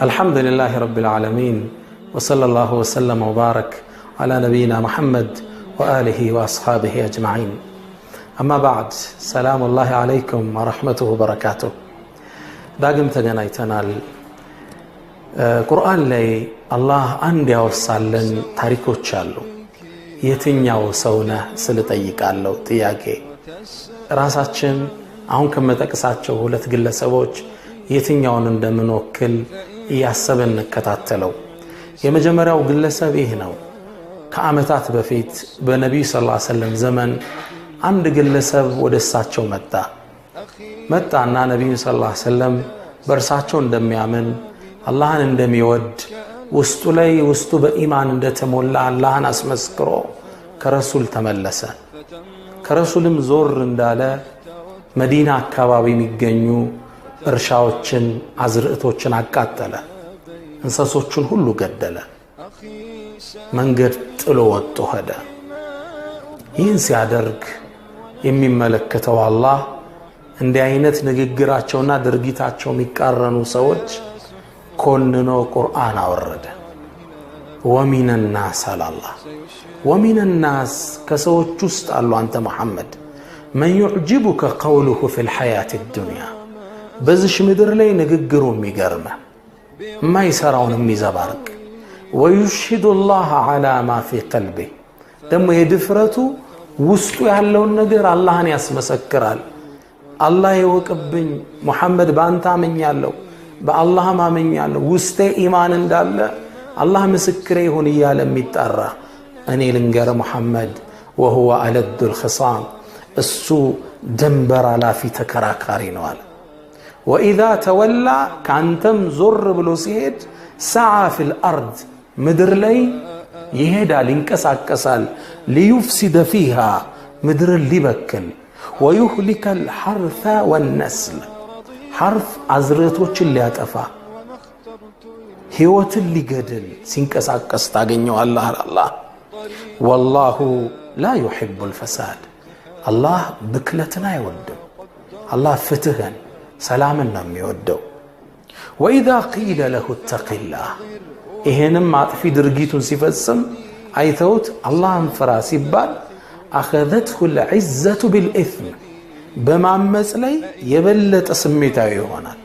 الحمد لله رب العالمين وصلى الله وسلم وبارك على نبينا محمد وآله وأصحابه أجمعين أما بعد سلام الله عليكم ورحمته وبركاته داقم تغنيتنا القرآن لي الله عندي وصالن تاريكو تشالو የትኛው ሰውነህ ስለጠይቃለው ጥያቄ ራሳችን አሁን ከመጠቅሳቸው ሁለት ግለሰቦች የትኛውን እንደምንወክል ያሰበን ከተተለው የመጀመሪያው ግለሰብ ይህ ነው ከአመታት በፊት በነብዩ ሰለላሁ ዐለይሂ ወሰለም ዘመን አንድ ግለሰብ ወደሳቸው መጣና ነብዩ ሰለላሁ ዐለይሂ ወሰለም በርሳቸው እንደሚያምን አላህን እንደሚወድ ውስጡ በኢማን እንደተሞላ አላህን አስመስክሮ ከረሱል ተመለሰ ከረሱልም ዞር እንዳለ መዲና አካባቢ የሚገኙ እርሻዎችን አዝርዕቶችን አቃጠለ እንስሶችን ሁሉ ገደለ መንገድ ጥሎ ወጥቶ ሄደ ይህን ሲያደርግ የሚመለከተው አላህ እንዲህ አይነት ንግግራቸውና ድርጊታቸው የሚቃረኑ ሰዎች ኮንኖ ቁርአን አወረደ ومن الناس الله ومن الناس كسوች ውስጥ አሉ አንተ መሐመድ من يعجبك قوله في الحياة الدنيا በዚህ ምድር ላይ ንግግሩ የሚገርም ማይሰራውን የሚዘባርቅ ويشهد الله على ما في قلبه ደሞ የድፍረቱ ውስጡ ያለውን ነገር አላህን ያስመሰክራል አላህ ይወቅብኝ መሐመድ ባንተ አመኛለሁ በአላህ ማመኛለሁ ውስጤ ኢማን እንዳለ አላህ ምስክሬ ይሁን ይያለ የሚጣራ እኔ ልንገር መሐመድ وهو ألد الخصام እሱ ደንበር አላፊ ተከራካሪ ነው አለ وإذا تولى ካንተም ዞር ብሎ ሲሄድ سعى في الأرض ምድር ላይ ይሄዳል ይንቀሳቀሳል ليفسد فيها ምድር ሊበክል ويهلك الحرث والنسل حرف አዝርዕቶችን ሊያጠፋ ህይወትን ሊገድል ሲንቀሳቀስ ታገኘው አላህ والله لا يحب الفساد الله ብክለትን አይወድም አላህ ፍትህን ሰላምን ነው የሚወደው واذا قيل له اتق الله ይሄንም አጥፊ ድርጊቱን ሲፈጽም አይተውት አላህን ፍራ ሲባል اخذته العزه بالاثم በማመጽ ላይ የበለጠ ስሜታዊ ይሆናል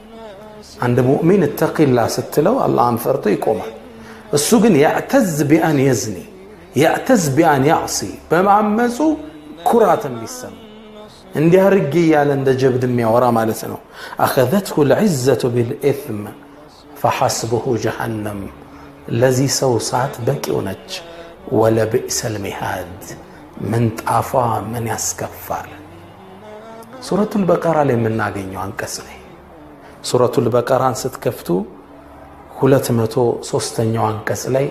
አንድ ሙእሚን اتق الله ስትለው አላህን ፈርቶ ይቆማል እሱ ግን يعتز بأن يزني يعتز بأن يعصي በማመጹ ኩራትን ቢሰማ እንዲያርግ ያለ እንደ ጀብድ የሚያወራ ማለት ነው اخذته العزه بالاثم فحسبه جهنم الذي سوسات بكي ونج ولا بئس المهاد من طافا من يسكفال سورة البقرة لمن ناغينيو አንቀጽ ነው سورة البقرة ስትከፍቱ 203ኛው አንቀጽ ላይ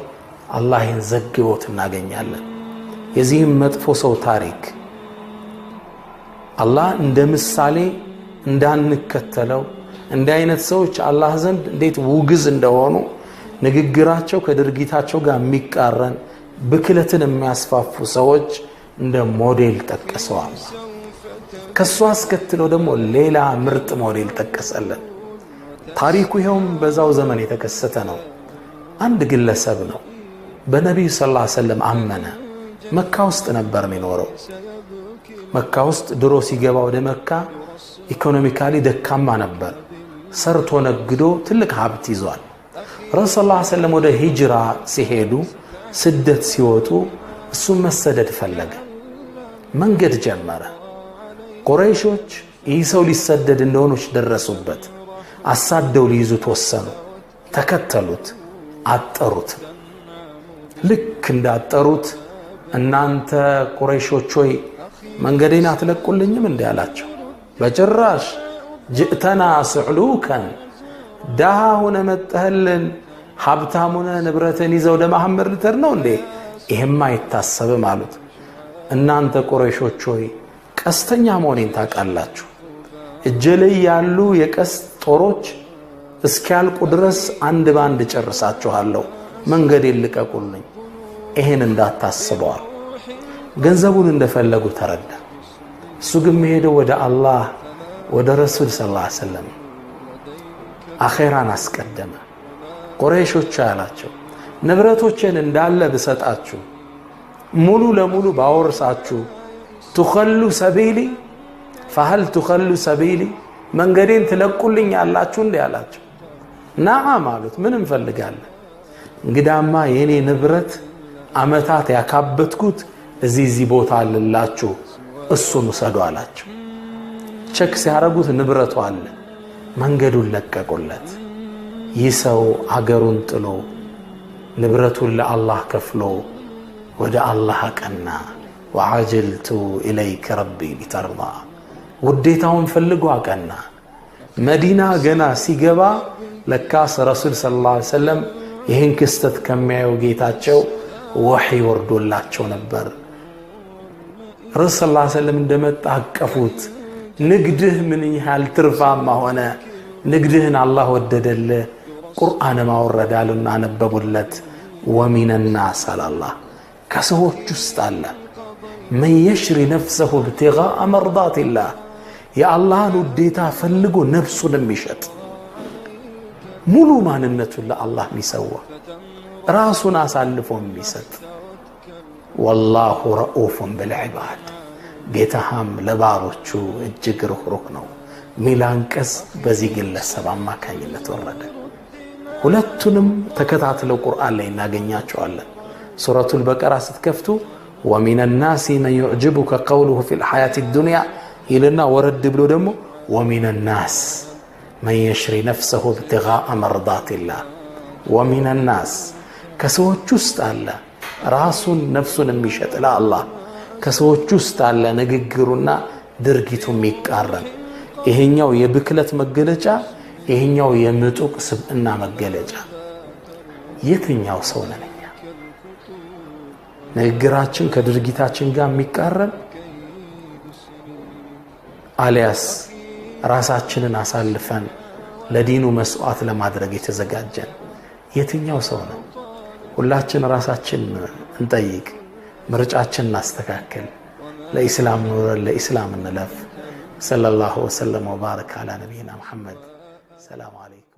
አላህን ዘግቦት እናገኛለን የዚህም መጥፎ ሰው ታሪክ አላህ እንደ ምሳሌ እንዳንከተለው እንደ አይነት ሰዎች አላህ ዘንድ እንዴት ውግዝ እንደሆኑ ንግግራቸው ከድርጊታቸው ጋር የሚቃረን ብክለትን የሚያስፋፉ ሰዎች እንደ ሞዴል ተጠቅሰዋል ከሷ አስከትለው ደግሞ ሌላ ምርጥ ሞዴል ተጠቀሰለን ታሪኩ ይሄውም በዛው ዘመን የተከሰተ ነው አንድ ግለሰብ ነው በነብዩ ሰለላሁ ዐለይሂ ወሰለም አመነ መካ ውስጥ ነበር የሚኖረው መካ ውስጥ ድሮ ሲገባ ወደ መካ ኢኮኖሚካሊ ደካማ ነበር ሰርቶ ነግዶ ትልቅ ሀብት ይዟል ረሱል ሰለላሁ ዐለይሂ ወሰለም ወደ ሂጅራ ሲሄዱ ስደት ሲወጡ እሱ መሰደድ ፈለገ መንገድ ጀመረ ቁረይሾች ይህ ሰው ሊሰደድ እንደሆነች ደረሱበት አሳደው ሊይዙት ወሰኑ ተከተሉት አጠሩት ልክ እንዳጠሩት እናንተ ቁረይሾች ሆይ መንገዴን አትለቁልኝም እንዴ አላቸው በጭራሽ ጅእተና ስዕሉከን ዳሁነ መተህልን ሀብታሙነ ንብረትን ይዘው ለመሐመድ ልተር ነው እንዴ ይሄማ አይታሰብም አሉት እናንተ ቁረይሾች ሆይ ቀስተኛ መሆኔን ታውቃላችሁ እጀለይ ያሉ የቀስት ጦሮች እስኪያልቁ ድረስ አንድ ባንድ ጨርሳችኋለሁ መንገዴን ልቀቁልኝ ይሄን እንዳታስበዋል ገንዘቡን እንደፈለጉ ተረዳ እሱ ግን ሄደው ወደ አላህ ወደ ረሱል ሰለላሁ ዐለይሂ ወሰለም አኺራን አስቀደመ። ቁረይሾች ያላቸው ንብረቶችን እንዳለ ብሰጣችሁ ሙሉ ለሙሉ ባወርሳችሁ ትኸሉ ሰቢሊ فهل تخلوا سبيلي መንገዴን ትለቁልኛላችሁ እንዴ አላቸው። ነዓም አሉት። ምን እንፈልጋለን? እንግዳማ የኔ ንብረት አመታት ያካበትኩት እዚህ ቦታ አለላችሁ እሱን ውሰዱ አላቸው። ቸክ ሲያረጉት ንብረቱ አለ። መንገዱን ለቀቁለት። ይሰው አገሩን ጥሎ ንብረቱን ለአላህ ከፍሎ ወደ አላህ ቀና። وعجلت إليك ربي لترضى ውዴታውን ፈልጎ አቀና። መዲና ገና ሲገባ ለካስ ረሱል ሰለላሁ ዐለይሂ ወሰለም ይህን ክስተት ከሚያዩ ጌታቸው ወህይ ወርዶላቸው ነበር። ረሱል ሰለላሁ ዐለይሂ ወሰለም እንደመጣ አቀፉት። ንግድህ ምን ያህል ትርፋማ ሆነ፣ ንግድህን አላህ ወደደልህ። ቁርአን ማወረዳሉና አነበቡለት። ወሚን الناس አላህ ከሰዎች ውስጥ አለ من يشري نفسه ابتغاء مرضات الله يا الله ውዴታ ፈልጎ ነፍሱን የሚሸጥ ሙሉ ማንነቱን ለአላህ የሚሰዋ ራሱን አሳልፎ የሚሰጥ والله رؤوف بالعباد ጌታም ለባሮቹ እጅግ ሩህሩህ ነው። ሚላንቀስ በዚህ ግለሰብ አማካኝነት ወረደ። ሁለቱንም ተከታትለው ቁርአን ላይ እናገኛቸዋለን። ሱረቱል በቀራ ስትከፍቱ ومن الناس من يعجبك قوله في الحياة الدنيا إلنا ورد بلو دمو ومن الناس من يشري نفسه ابتغاء مرضات الله ومن الناس كسوچ ውስጥ አለ ራሱን ነፍሱን የሚሸጥ ለአላህ ከሰዎች ውስጥ አለ ንግግሩና ድርጊቱ የሚቃረን። ይሄኛው የብክለት መገለጫ፣ ይሄኛው የምጡቅ ስብዕና መገለጫ። የትኛው ሰው ነን? ንግግራችን ከድርጊታችን ጋር የሚቃረን አሊያስ ራሳችንን አሳልፈን ለዲኑ መስዋዕት ለማድረግ የተዘጋጀን የትኛው ሰው ነው? ሁላችን ራሳችን እንጠይቅ፣ ምርጫችን እናስተካክል። ለኢስላም ኑረን ለኢስላም እንለፍ። ሰለላሁ ዐለይሂ ወሰለም ወባረከ ዐላ ነቢይና ሙሐመድ። ሰላም አለይኩም።